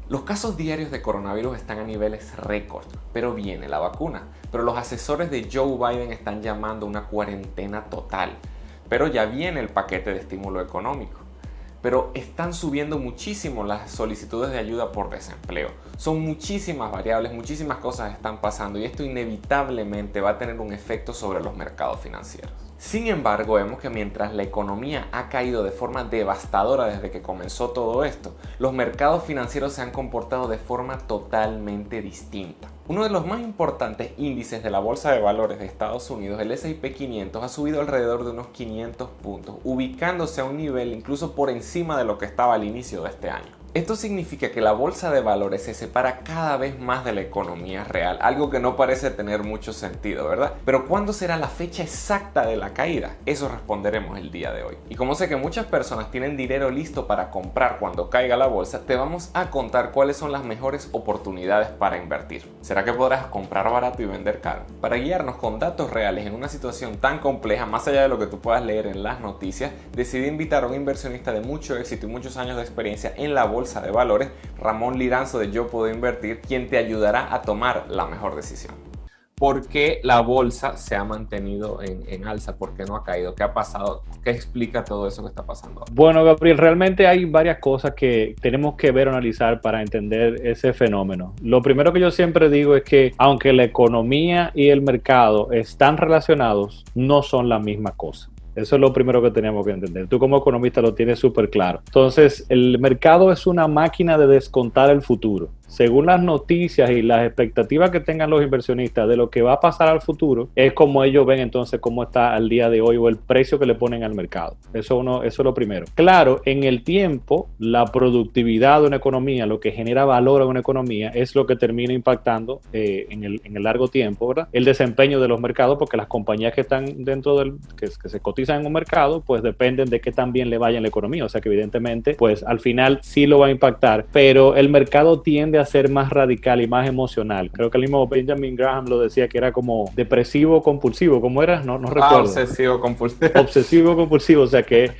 Los casos diarios de coronavirus están a niveles récord, pero viene la vacuna. Pero los asesores de Joe Biden están llamando a una cuarentena total. Pero ya viene el paquete de estímulo económico. Pero están subiendo muchísimo las solicitudes de ayuda por desempleo. Son muchísimas variables, muchísimas cosas están pasando y esto inevitablemente va a tener un efecto sobre los mercados financieros. Sin embargo, vemos que mientras la economía ha caído de forma devastadora desde que comenzó todo esto, los mercados financieros se han comportado de forma totalmente distinta. Uno de los más importantes índices de la Bolsa de Valores de Estados Unidos, el S&P 500, ha subido alrededor de unos 500 puntos, ubicándose a un nivel incluso por encima de lo que estaba al inicio de este año. Esto significa que la bolsa de valores se separa cada vez más de la economía real, algo que no parece tener mucho sentido, ¿verdad? Pero ¿cuándo será la fecha exacta de la caída? Eso responderemos el día de hoy. Y como sé que muchas personas tienen dinero listo para comprar cuando caiga la bolsa, te vamos a contar cuáles son las mejores oportunidades para invertir. ¿Será que podrás comprar barato y vender caro? Para guiarnos con datos reales en una situación tan compleja, más allá de lo que tú puedas leer en las noticias, decidí invitar a un inversionista de mucho éxito y muchos años de experiencia en la bolsa de valores, Ramón Liranzo de Yo Puedo Invertir, quien te ayudará a tomar la mejor decisión. ¿Por qué la bolsa se ha mantenido en alza? ¿Por qué no ha caído? ¿Qué ha pasado? ¿Qué explica todo eso que está pasando? Bueno, Gabriel, realmente hay varias cosas que tenemos que ver o analizar para entender ese fenómeno. Lo primero que yo siempre digo es que aunque la economía y el mercado están relacionados, no son la misma cosa. Eso es lo primero que tenemos que entender. Tú como economista lo tienes súper claro. Entonces, el mercado es una máquina de descontar el futuro. Según las noticias y las expectativas que tengan los inversionistas de lo que va a pasar al futuro, es como ellos ven entonces cómo está al día de hoy o el precio que le ponen al mercado. Eso es lo primero. Claro, en el tiempo, la productividad de una economía, lo que genera valor a una economía, es lo que termina impactando en el largo tiempo, ¿verdad? El desempeño de los mercados, porque las compañías que están dentro que se cotizan en un mercado, pues dependen de qué tan bien le vaya en la economía. O sea que evidentemente, pues al final sí lo va a impactar, pero el mercado tiende a ser más radical y más emocional. Creo que el mismo Benjamin Graham lo decía que era como depresivo compulsivo. ¿Cómo era? No recuerdo. Obsesivo compulsivo. Obsesivo compulsivo, o sea que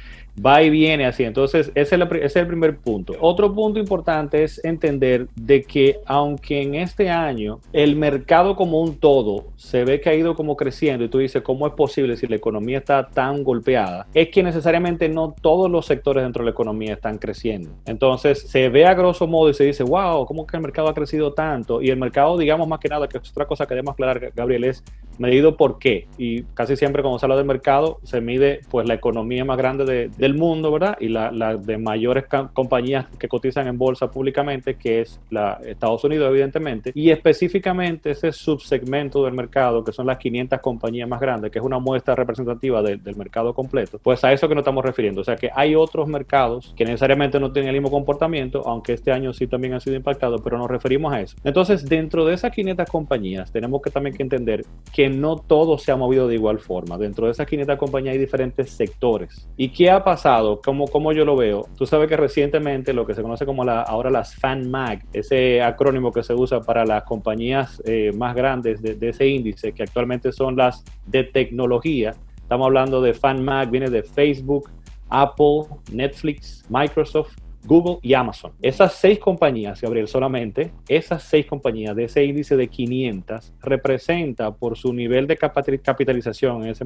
va y viene así. Entonces, ese es el primer punto. Otro punto importante es entender de que aunque en este año el mercado como un todo se ve que ha ido como creciendo y tú dices, ¿cómo es posible si la economía está tan golpeada? Es que necesariamente no todos los sectores dentro de la economía están creciendo. Entonces, se ve a grosso modo y se dice, wow, ¿cómo que el mercado ha crecido tanto? Y el mercado, digamos más que nada, que es otra cosa que debemos aclarar, Gabriel, es medido por qué. Y casi siempre cuando se habla del mercado, se mide pues la economía más grande del mundo, ¿verdad? Y la de mayores compañías que cotizan en bolsa públicamente, que es Estados Unidos, evidentemente, y específicamente ese subsegmento del mercado, que son las 500 compañías más grandes, que es una muestra representativa del mercado completo, pues a eso que nos estamos refiriendo. O sea que hay otros mercados que necesariamente no tienen el mismo comportamiento, aunque este año sí también han sido impactados, pero nos referimos a eso. Entonces, dentro de esas 500 compañías, tenemos que también que entender que no todo se ha movido de igual forma. Dentro de esas 500 compañías hay diferentes sectores. ¿Y qué ha pasado? ¿Cómo yo lo veo? Tú sabes que recientemente lo que se conoce como ahora las FANMAG, ese acrónimo que se usa para las compañías más grandes de ese índice, que actualmente son las de tecnología. Estamos hablando de FANMAG, viene de Facebook, Apple, Netflix, Microsoft, Google y Amazon. Esas 6 compañías, Gabriel, solamente esas 6 compañías de ese índice de 500 representa por su nivel de capitalización en este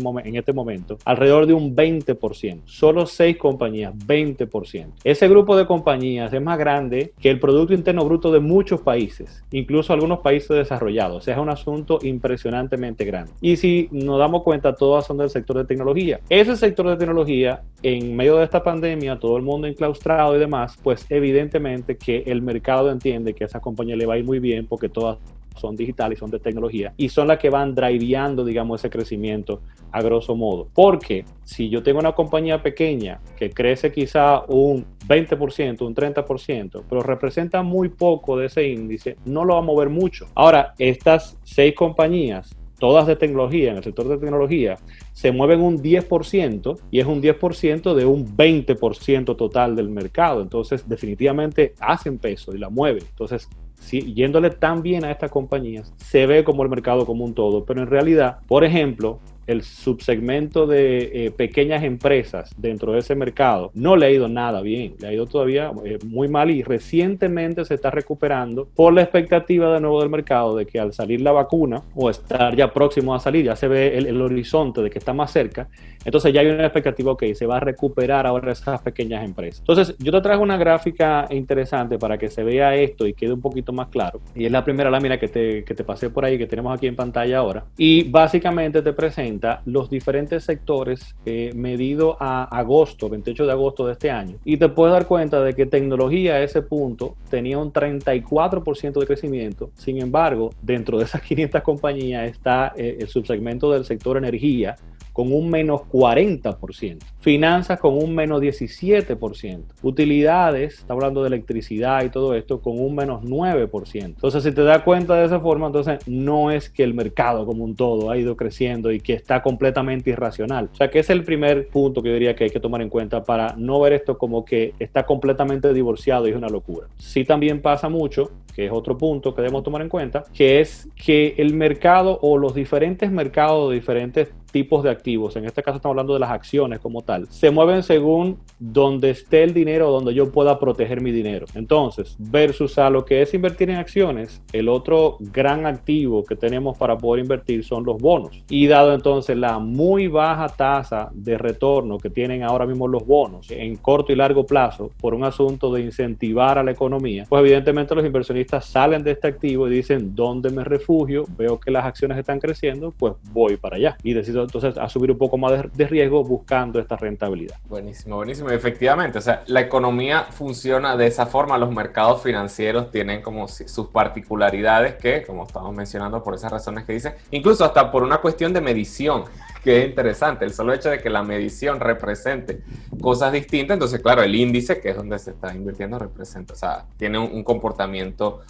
momento alrededor de un 20%. Solo 6 compañías, 20%. Ese grupo de compañías es más grande que el Producto Interno Bruto de muchos países, incluso algunos países desarrollados. O sea, es un asunto impresionantemente grande. Y si nos damos cuenta, todas son del sector de tecnología. Ese sector de tecnología, en medio de esta pandemia, todo el mundo enclaustrado y demás, pues evidentemente que el mercado entiende que a esa compañía le va a ir muy bien porque todas son digitales y son de tecnología y son las que van driveando, digamos, ese crecimiento a grosso modo. Porque si yo tengo una compañía pequeña que crece quizá un 20%, un 30%, pero representa muy poco de ese índice, no lo va a mover mucho. Ahora, estas 6 compañías, todas de tecnología, en el sector de tecnología, se mueven un 10% y es un 10% de un 20% total del mercado. Entonces, definitivamente hacen peso y la mueven. Entonces, yéndole tan bien a estas compañías, se ve como el mercado como un todo, pero en realidad, por ejemplo, el subsegmento de pequeñas empresas dentro de ese mercado no le ha ido nada bien, le ha ido todavía muy mal y recientemente se está recuperando por la expectativa de nuevo del mercado de que al salir la vacuna o estar ya próximo a salir, ya se ve el horizonte de que está más cerca, entonces ya hay una expectativa, ok, se va a recuperar ahora esas pequeñas empresas. Entonces yo te traigo una gráfica interesante para que se vea esto y quede un poquito más claro, y es la primera lámina que te pasé por ahí, que tenemos aquí en pantalla ahora, y básicamente te presenta los diferentes sectores medido a agosto, 28 de agosto de este año, y te puedes dar cuenta de que tecnología a ese punto tenía un 34% de crecimiento. Sin embargo, dentro de esas 500 compañías está el subsegmento del sector energía con un menos 40%, finanzas con un menos 17%, utilidades, está hablando de electricidad y todo esto, con un menos 9%. Entonces, si te das cuenta de esa forma, entonces no es que el mercado como un todo ha ido creciendo y que está completamente irracional. O sea, que es el primer punto que yo diría que hay que tomar en cuenta para no ver esto como que está completamente divorciado y es una locura. Sí, también pasa mucho, que es otro punto que debemos tomar en cuenta, que es que el mercado o los diferentes mercados de diferentes tipos de activos, en este caso estamos hablando de las acciones como tal, se mueven según donde esté el dinero o donde yo pueda proteger mi dinero. Entonces, versus a lo que es invertir en acciones, el otro gran activo que tenemos para poder invertir son los bonos. Y dado entonces la muy baja tasa de retorno que tienen ahora mismo los bonos en corto y largo plazo por un asunto de incentivar a la economía, pues evidentemente los inversionistas salen de este activo y dicen, ¿dónde me refugio? Veo que las acciones están creciendo, pues voy para allá y decido entonces asumir un poco más de riesgo buscando esta rentabilidad. Buenísimo, buenísimo. Efectivamente, o sea, la economía funciona de esa forma, los mercados financieros tienen como sus particularidades que, como estamos mencionando por esas razones que dice, incluso hasta por una cuestión de medición, que es interesante, el solo hecho de que la medición represente cosas distintas, entonces claro, el índice, que es donde se está invirtiendo, representa, o sea, tiene un comportamiento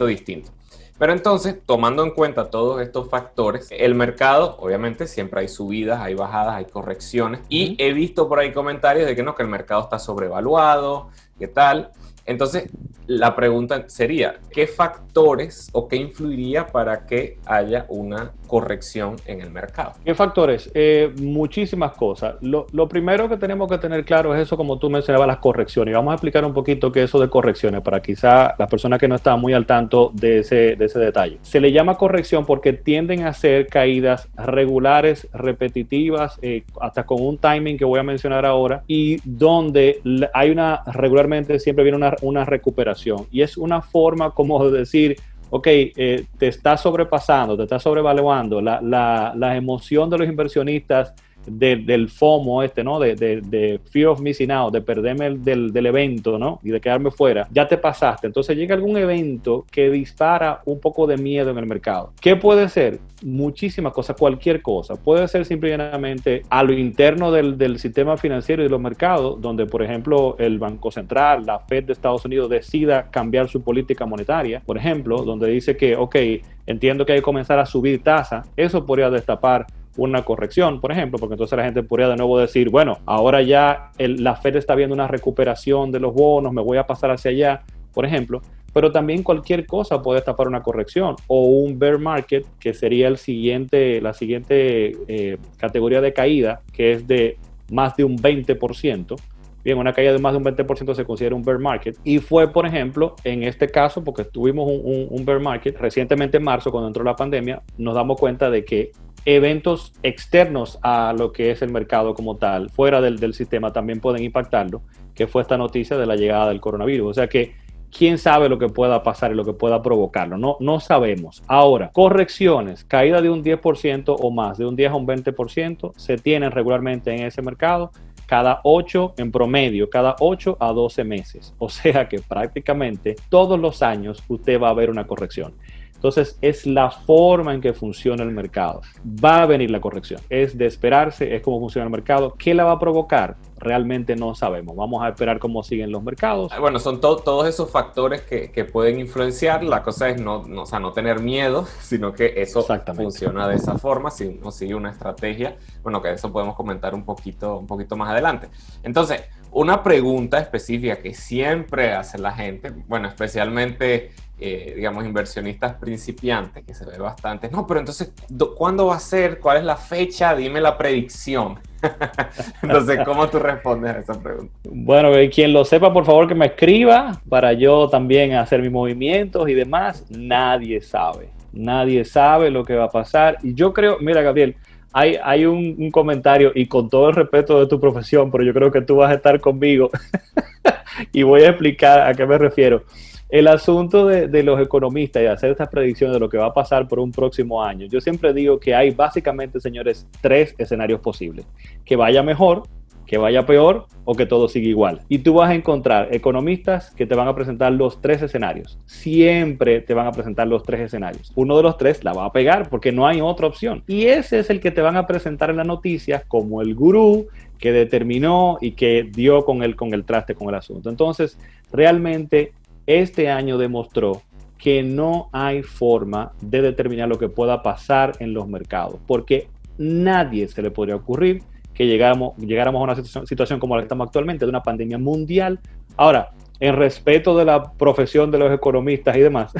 distinto. Pero entonces, tomando en cuenta todos estos factores, el mercado, obviamente, siempre hay subidas, hay bajadas, hay correcciones. Y he visto por ahí comentarios de que no, que el mercado está sobrevaluado, ¿qué tal? Entonces, la pregunta sería, ¿qué factores o qué influiría para que haya una corrección en el mercado? ¿Qué factores? Muchísimas cosas. Lo primero que tenemos que tener claro es eso, como tú mencionabas, las correcciones. Y vamos a explicar un poquito qué es eso de correcciones para quizá las personas que no están muy al tanto de ese detalle. Se le llama corrección porque tienden a ser caídas regulares, repetitivas, hasta con un timing que voy a mencionar ahora, y donde hay regularmente siempre viene una recuperación. Y es una forma como de decir, ok, te está sobrepasando, te está sobrevaluando la emoción de los inversionistas del FOMO ¿no? De Fear of Missing Out, de perderme del evento, ¿no? Y de quedarme fuera, ya te pasaste. Entonces llega algún evento que dispara un poco de miedo en el mercado. ¿Qué puede ser? Muchísimas cosas, cualquier cosa. Puede ser simplemente a lo interno del sistema financiero y de los mercados, donde, por ejemplo, el Banco Central, la Fed de Estados Unidos decida cambiar su política monetaria, por ejemplo, donde dice que, ok, entiendo que hay que comenzar a subir tasas. Eso podría destapar una corrección, por ejemplo, porque entonces la gente podría de nuevo decir, bueno, ahora ya la Fed está viendo una recuperación de los bonos, me voy a pasar hacia allá, por ejemplo. Pero también cualquier cosa puede destapar una corrección o un bear market, que sería la siguiente categoría de caída, que es de más de un 20%. Bien, una caída de más de un 20% se considera un bear market. Y fue, por ejemplo, en este caso, porque tuvimos un bear market recientemente en marzo, cuando entró la pandemia, nos damos cuenta de que eventos externos a lo que es el mercado como tal, fuera del sistema, también pueden impactarlo, que fue esta noticia de la llegada del coronavirus. O sea que quién sabe lo que pueda pasar y lo que pueda provocarlo. No sabemos. Ahora, correcciones, caída de un 10% o más, de un 10 a un 20%, se tienen regularmente en ese mercado en promedio, cada 8 a 12 meses. O sea que prácticamente todos los años usted va a ver una corrección. Entonces, es la forma en que funciona el mercado. Va a venir la corrección. Es de esperarse, es cómo funciona el mercado. ¿Qué la va a provocar? Realmente no sabemos. Vamos a esperar cómo siguen los mercados. Bueno, son todos esos factores que pueden influenciar. La cosa es no tener miedo, sino que eso funciona de esa forma, si uno sigue una estrategia. Bueno, que de eso podemos comentar un poquito más adelante. Entonces, una pregunta específica que siempre hace la gente, bueno, especialmente digamos, inversionistas principiantes, que se ve bastante. No, pero entonces, ¿cuándo va a ser? ¿Cuál es la fecha? Dime la predicción. Entonces, ¿cómo tú respondes a esa pregunta? Bueno, quien lo sepa, por favor, que me escriba para yo también hacer mis movimientos y demás. Nadie sabe lo que va a pasar. Y yo creo, mira, Gabriel, hay un comentario, y con todo el respeto de tu profesión, pero yo creo que tú vas a estar conmigo y voy a explicar a qué me refiero. El asunto de los economistas y hacer estas predicciones de lo que va a pasar por un próximo año, yo siempre digo que hay básicamente, señores, 3 escenarios posibles: que vaya mejor, que vaya peor o que todo siga igual. Y tú vas a encontrar economistas que te van a presentar los 3 escenarios. Siempre te van a presentar los 3 escenarios. Uno de los 3 la va a pegar porque no hay otra opción. Y ese es el que te van a presentar en las noticias como el gurú que determinó y que dio con el traste con el asunto. Entonces, realmente este año demostró que no hay forma de determinar lo que pueda pasar en los mercados, porque nadie se le podría ocurrir que llegáramos a una situación como la que estamos actualmente, de una pandemia mundial. Ahora, en respeto de la profesión de los economistas y demás,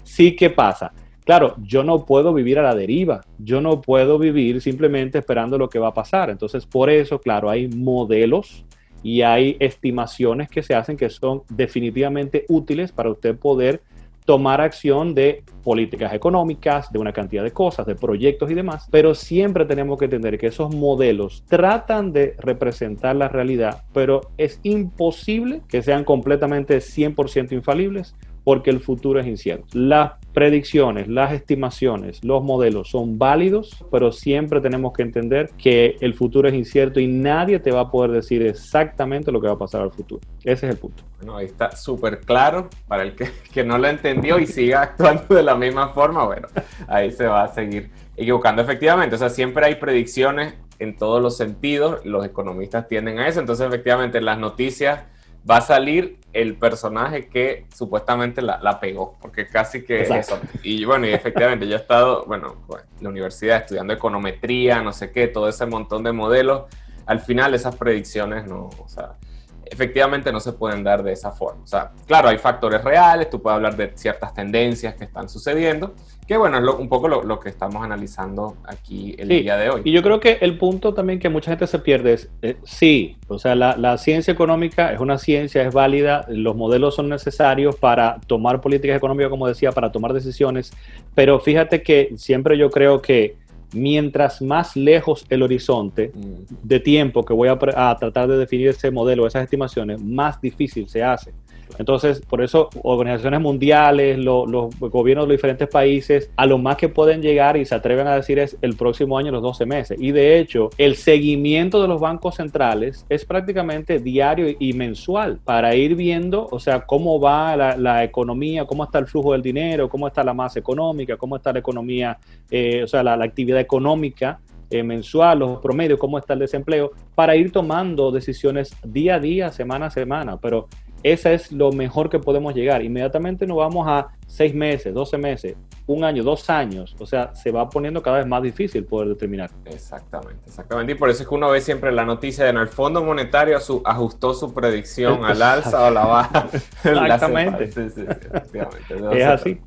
sí que pasa. Claro, yo no puedo vivir a la deriva, yo no puedo vivir simplemente esperando lo que va a pasar. Entonces, por eso, claro, hay modelos y hay estimaciones que se hacen que son definitivamente útiles para usted poder tomar acción de políticas económicas, de una cantidad de cosas, de proyectos y demás, pero siempre tenemos que entender que esos modelos tratan de representar la realidad, pero es imposible que sean completamente 100% infalibles, porque el futuro es incierto. Las predicciones, las estimaciones, los modelos son válidos, pero siempre tenemos que entender que el futuro es incierto y nadie te va a poder decir exactamente lo que va a pasar al futuro. Ese es el punto. Bueno, ahí está súper claro. Para el que no lo entendió y siga actuando de la misma forma, bueno, ahí se va a seguir equivocando. Efectivamente, o sea, siempre hay predicciones en todos los sentidos. Los economistas tienden a eso. Entonces, efectivamente, en las noticias va a salir el personaje que supuestamente la pegó, porque casi que Exacto. eso. Y bueno, y efectivamente yo he estado, bueno, en la universidad estudiando econometría, no sé qué, todo ese montón de modelos. Al final esas predicciones no, o sea, efectivamente no se pueden dar de esa forma. O sea, claro, hay factores reales, tú puedes hablar de ciertas tendencias que están sucediendo, que bueno, es un poco lo que estamos analizando aquí el día de hoy. Y yo creo que el punto también que mucha gente se pierde es, sí, o sea, la ciencia económica es una ciencia, es válida, los modelos son necesarios para tomar políticas económicas, como decía, para tomar decisiones, pero fíjate que siempre yo creo que mientras más lejos el horizonte de tiempo que voy a tratar de definir ese modelo, esas estimaciones, más difícil se hace. Entonces, por eso organizaciones mundiales, los gobiernos de los diferentes países, a lo más que pueden llegar y se atreven a decir es el próximo año, los 12 meses. Y de hecho, el seguimiento de los bancos centrales es prácticamente diario y mensual para ir viendo, o sea, cómo va la economía, cómo está el flujo del dinero, cómo está la masa económica, cómo está la economía, o sea, la actividad económica mensual, los promedios, cómo está el desempleo, para ir tomando decisiones día a día, semana a semana. Pero esa es lo mejor que podemos llegar. Inmediatamente nos vamos a 6 meses, 12 meses, 1 año, 2 años. O sea, se va poniendo cada vez más difícil poder determinar. Exactamente. Y por eso es que uno ve siempre la noticia de el Fondo Monetario ajustó su predicción al alza o a la baja. Exactamente. Sí, efectivamente. Es así.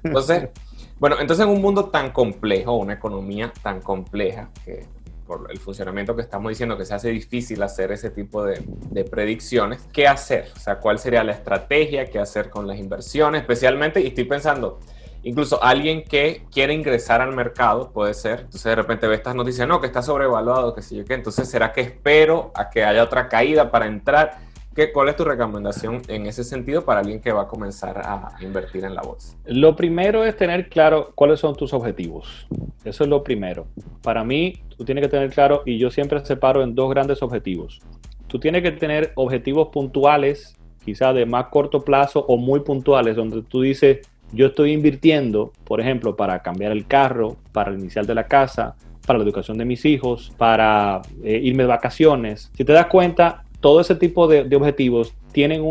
Entonces, bueno, entonces en un mundo tan complejo, una economía tan compleja, que por el funcionamiento que estamos diciendo que se hace difícil hacer ese tipo de predicciones, ¿qué hacer? O sea, ¿cuál sería la estrategia? ¿Qué hacer con las inversiones? Especialmente, y estoy pensando, incluso alguien que quiere ingresar al mercado, puede ser, entonces de repente ve estas noticias, no, que está sobrevaluado, que sí yo qué, entonces ¿será que espero a que haya otra caída para entrar? ¿Cuál es tu recomendación en ese sentido para alguien que va a comenzar a invertir en la bolsa? Lo primero es tener claro cuáles son tus objetivos. Eso es lo primero. Para mí, tú tienes que tener claro, y yo siempre separo en 2 grandes objetivos. Tú tienes que tener objetivos puntuales, quizá de más corto plazo o muy puntuales, donde tú dices, yo estoy invirtiendo, por ejemplo, para cambiar el carro, para el inicial de la casa, para la educación de mis hijos, para irme de vacaciones. Si te das cuenta, todo ese tipo de objetivos tienen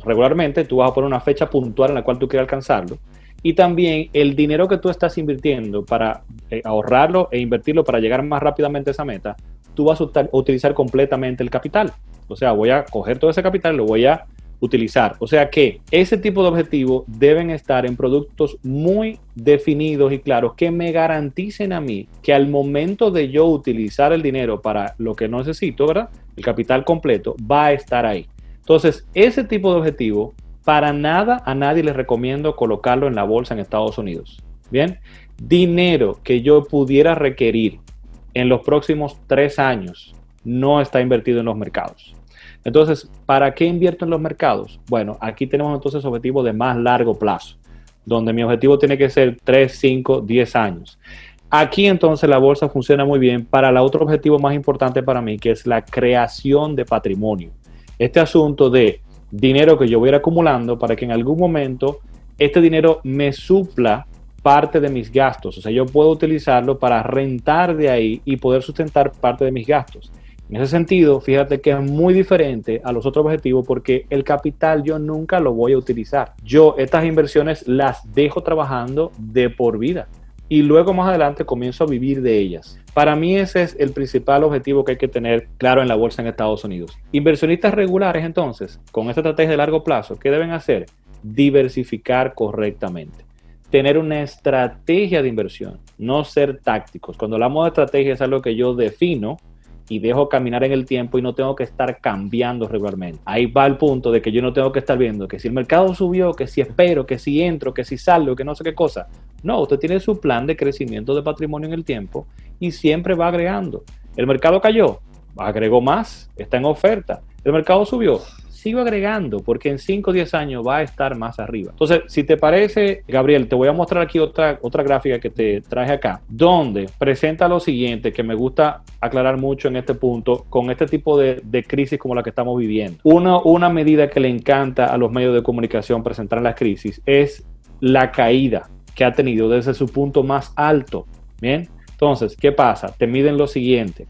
regularmente tú vas a poner una fecha puntual en la cual tú quieres alcanzarlo, y también el dinero que tú estás invirtiendo para ahorrarlo e invertirlo para llegar más rápidamente a esa meta, tú vas a utilizar completamente el capital. O sea, voy a coger todo ese capital, lo voy a utilizar. O sea que ese tipo de objetivos deben estar en productos muy definidos y claros que me garanticen a mí que al momento de yo utilizar el dinero para lo que necesito, ¿verdad? El capital completo va a estar ahí. Entonces, ese tipo de objetivo, para nada a nadie les recomiendo colocarlo en la bolsa en Estados Unidos. Bien, dinero que yo pudiera requerir en los próximos 3 años no está invertido en los mercados. Entonces, ¿para qué invierto en los mercados? Bueno, aquí tenemos entonces objetivos de más largo plazo, donde mi objetivo tiene que ser 3, 5, 10 años. Aquí entonces la bolsa funciona muy bien para el otro objetivo más importante para mí, que es la creación de patrimonio. Este asunto de dinero que yo voy a ir acumulando para que en algún momento este dinero me supla parte de mis gastos. O sea, yo puedo utilizarlo para rentar de ahí y poder sustentar parte de mis gastos. En ese sentido, fíjate que es muy diferente a los otros objetivos porque el capital yo nunca lo voy a utilizar. Yo estas inversiones las dejo trabajando de por vida y luego más adelante comienzo a vivir de ellas. Para mí ese es el principal objetivo que hay que tener claro en la bolsa en Estados Unidos. Inversionistas regulares entonces, con esta estrategia de largo plazo, ¿qué deben hacer? Diversificar correctamente. Tener una estrategia de inversión, no ser tácticos. Cuando hablamos de estrategia es algo que yo defino y dejo caminar en el tiempo y no tengo que estar cambiando regularmente. Ahí va el punto de que yo no tengo que estar viendo que si el mercado subió, que si espero, que si entro, que si salgo, que no sé qué cosa. No, usted tiene su plan de crecimiento de patrimonio en el tiempo y siempre va agregando. El mercado cayó, agregó más, está en oferta. El mercado subió, sigo agregando porque en 5 o 10 años va a estar más arriba. Entonces, si te parece, Gabriel, te voy a mostrar aquí otra gráfica que te traje acá, donde presenta lo siguiente, que me gusta aclarar mucho en este punto, con este tipo de crisis como la que estamos viviendo. Una medida que le encanta a los medios de comunicación presentar en las crisis es la caída que ha tenido desde su punto más alto. Bien, entonces, ¿qué pasa? Te miden lo siguiente.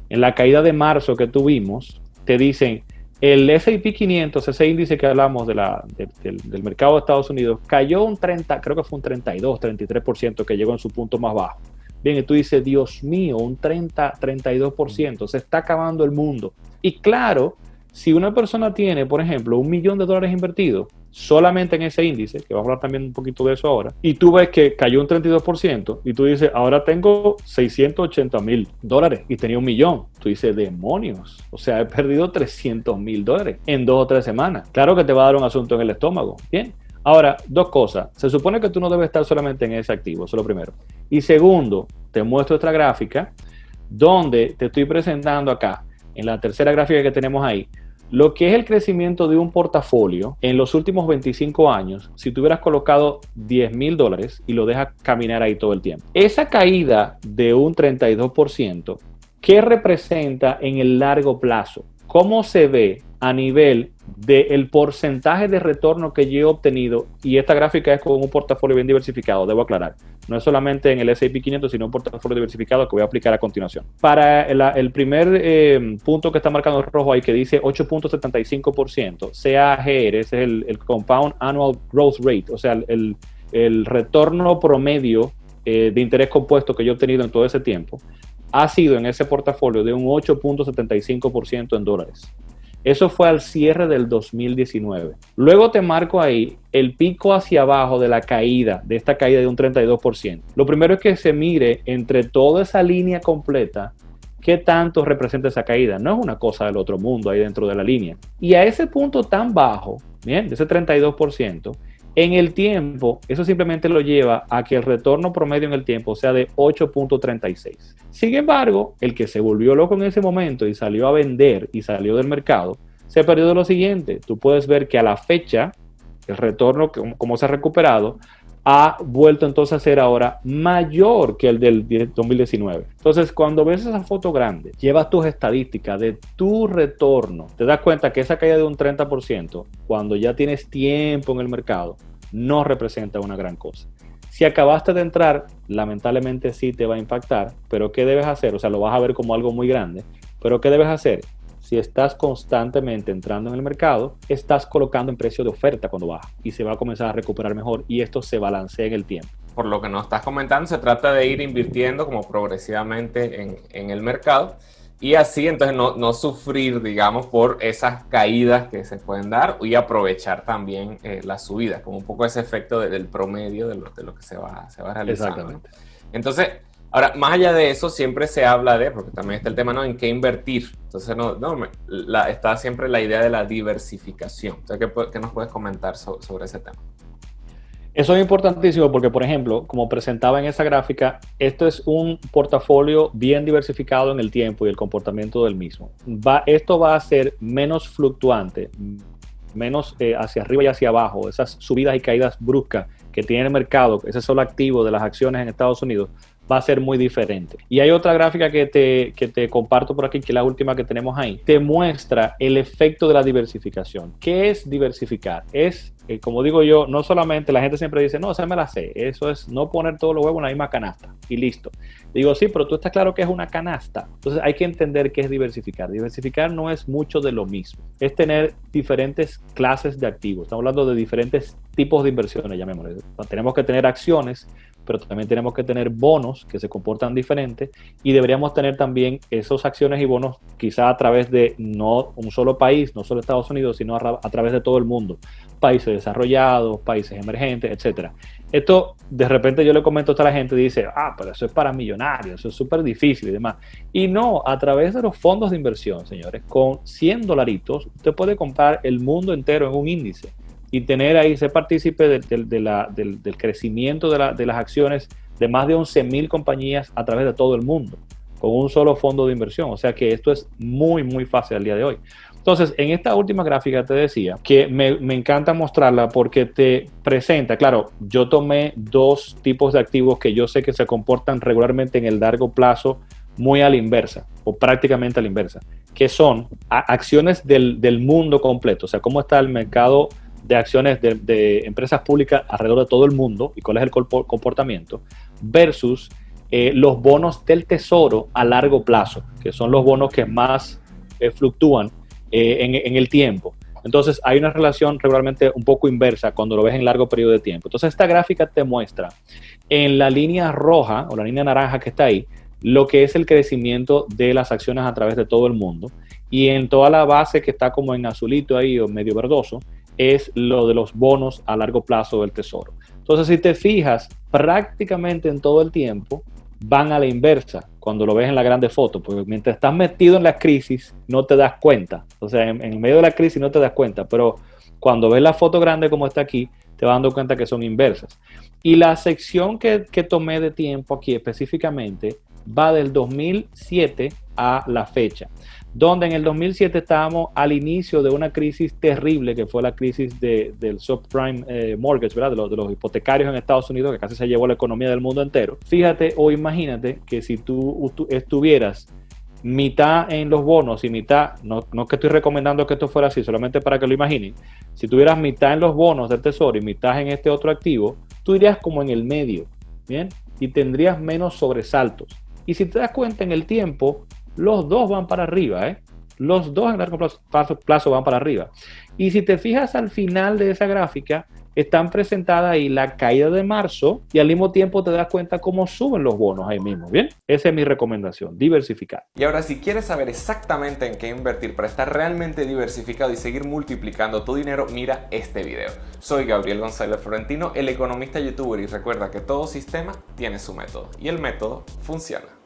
En la caída de marzo que tuvimos, te dicen el S&P 500, ese índice que hablamos del mercado de Estados Unidos, cayó un 30, creo que fue un 32, 33% que llegó en su punto más bajo. Bien, y tú dices, Dios mío, un 30, 32%, se está acabando el mundo. Y claro, si una persona tiene, por ejemplo, $1 millón invertidos solamente en ese índice, que vamos a hablar también un poquito de eso ahora, y tú ves que cayó un 32%, y tú dices, ahora tengo $680,000 y tenía $1 millón. Tú dices, demonios, o sea, he perdido $300,000 en 2 o 3 semanas. Claro que te va a dar un asunto en el estómago. Bien, ahora, 2 cosas. Se supone que tú no debes estar solamente en ese activo, eso es lo primero. Y segundo, te muestro esta gráfica donde te estoy presentando acá, en la tercera gráfica que tenemos ahí, lo que es el crecimiento de un portafolio en los últimos 25 años, si tú hubieras colocado $10,000 y lo dejas caminar ahí todo el tiempo. Esa caída de un 32%, ¿qué representa en el largo plazo? ¿Cómo se ve a nivel del porcentaje de retorno que yo he obtenido? Y esta gráfica es con un portafolio bien diversificado, debo aclarar. No es solamente en el S&P 500, sino un portafolio diversificado que voy a aplicar a continuación. Para el primer punto que está marcado en rojo ahí, que dice 8.75%, CAGR, ese es el Compound Annual Growth Rate, o sea, el retorno promedio de interés compuesto que yo he obtenido en todo ese tiempo, ha sido en ese portafolio de un 8.75% en dólares. Eso fue al cierre del 2019. Luego te marco ahí el pico hacia abajo de la caída, de esta caída de un 32%. Lo primero es que se mire entre toda esa línea completa qué tanto representa esa caída. No es una cosa del otro mundo ahí dentro de la línea. Y a ese punto tan bajo, bien, de ese 32%, en el tiempo, eso simplemente lo lleva a que el retorno promedio en el tiempo sea de 8.36. Sin embargo, el que se volvió loco en ese momento y salió a vender y salió del mercado, se perdió de lo siguiente. Tú puedes ver que a la fecha, el retorno, como se ha recuperado, ha vuelto entonces a ser ahora mayor que el del 2019. Entonces, cuando ves esa foto grande, llevas tus estadísticas de tu retorno, te das cuenta que esa caída de un 30%, cuando ya tienes tiempo en el mercado, no representa una gran cosa. Si acabaste de entrar, lamentablemente sí te va a impactar, pero ¿qué debes hacer? O sea, lo vas a ver como algo muy grande, pero ¿qué debes hacer? Si estás constantemente entrando en el mercado, estás colocando en precio de oferta cuando baja y se va a comenzar a recuperar mejor y esto se balancea en el tiempo. Por lo que nos estás comentando, se trata de ir invirtiendo como progresivamente en el mercado Y así entonces no sufrir, digamos, por esas caídas que se pueden dar y aprovechar también las subidas, como un poco ese efecto del promedio de lo que se va realizando. Exactamente. Entonces, ahora, más allá de eso, siempre se habla de, porque también está el tema, ¿no?, en qué invertir. Entonces, está siempre la idea de la diversificación. Entonces, ¿qué nos puedes comentar sobre ese tema? Eso es importantísimo porque, por ejemplo, como presentaba en esa gráfica, esto es un portafolio bien diversificado en el tiempo y el comportamiento del mismo. Esto va a ser menos fluctuante, menos hacia arriba y hacia abajo, esas subidas y caídas bruscas que tiene el mercado, ese solo activo de las acciones en Estados Unidos, va a ser muy diferente. Y hay otra gráfica que te comparto por aquí, que es la última que tenemos ahí. Te muestra el efecto de la diversificación. ¿Qué es diversificar? Es, como digo yo, no solamente la gente siempre dice, no, esa me la sé. Eso es no poner todos los huevos en la misma canasta y listo. Digo, sí, pero tú estás claro que es una canasta. Entonces hay que entender qué es diversificar. Diversificar no es mucho de lo mismo. Es tener diferentes clases de activos. Estamos hablando de diferentes tipos de inversiones, llamémosle. Tenemos que tener acciones, pero también tenemos que tener bonos que se comportan diferentes y deberíamos tener también esas acciones y bonos quizá a través de no un solo país, no solo Estados Unidos, sino a través de todo el mundo. Países desarrollados, países emergentes, etcétera. Esto, de repente yo le comento a la gente y dice, pero eso es para millonarios, eso es súper difícil y demás. Y no, a través de los fondos de inversión, señores, con $100, usted puede comprar el mundo entero en un índice y tener ahí, ser partícipe del crecimiento de las acciones de más de 11,000 compañías a través de todo el mundo, con un solo fondo de inversión. O sea que esto es muy, muy fácil al día de hoy. Entonces, en esta última gráfica te decía que me encanta mostrarla porque te presenta, claro, yo tomé dos tipos de activos que yo sé que se comportan regularmente en el largo plazo muy a la inversa, o prácticamente a la inversa, que son acciones del mundo completo. O sea, cómo está el mercado de acciones de empresas públicas alrededor de todo el mundo y cuál es el comportamiento, versus los bonos del tesoro a largo plazo, que son los bonos que más fluctúan en el tiempo. Entonces hay una relación regularmente un poco inversa cuando lo ves en largo periodo de tiempo. Entonces esta gráfica te muestra en la línea roja o la línea naranja que está ahí, lo que es el crecimiento de las acciones a través de todo el mundo, y en toda la base que está como en azulito ahí o medio verdoso, es lo de los bonos a largo plazo del tesoro. Entonces, si te fijas, prácticamente en todo el tiempo van a la inversa cuando lo ves en la grande foto, porque mientras estás metido en la crisis no te das cuenta. O sea, en medio de la crisis no te das cuenta, pero cuando ves la foto grande como está aquí, te vas dando cuenta que son inversas. Y la sección que tomé de tiempo aquí específicamente va del 2007 a la fecha, donde en el 2007 estábamos al inicio de una crisis terrible que fue la crisis del subprime mortgage, ¿verdad? De los hipotecarios en Estados Unidos, que casi se llevó la economía del mundo entero. Fíjate o imagínate que si tú estuvieras mitad en los bonos y mitad, no que estoy recomendando que esto fuera así, solamente para que lo imaginen, si tuvieras mitad en los bonos del tesoro y mitad en este otro activo, tú irías como en el medio, ¿bien? Y tendrías menos sobresaltos. Y si te das cuenta en el tiempo, los dos van para arriba, ¿eh? Los dos en largo plazo van para arriba. Y si te fijas al final de esa gráfica, están presentadas ahí la caída de marzo y al mismo tiempo te das cuenta cómo suben los bonos ahí mismo, ¿bien? Esa es mi recomendación, diversificar. Y ahora, si quieres saber exactamente en qué invertir para estar realmente diversificado y seguir multiplicando tu dinero, mira este video. Soy Gabriel González Florentino, el economista youtuber, y recuerda que todo sistema tiene su método y el método funciona.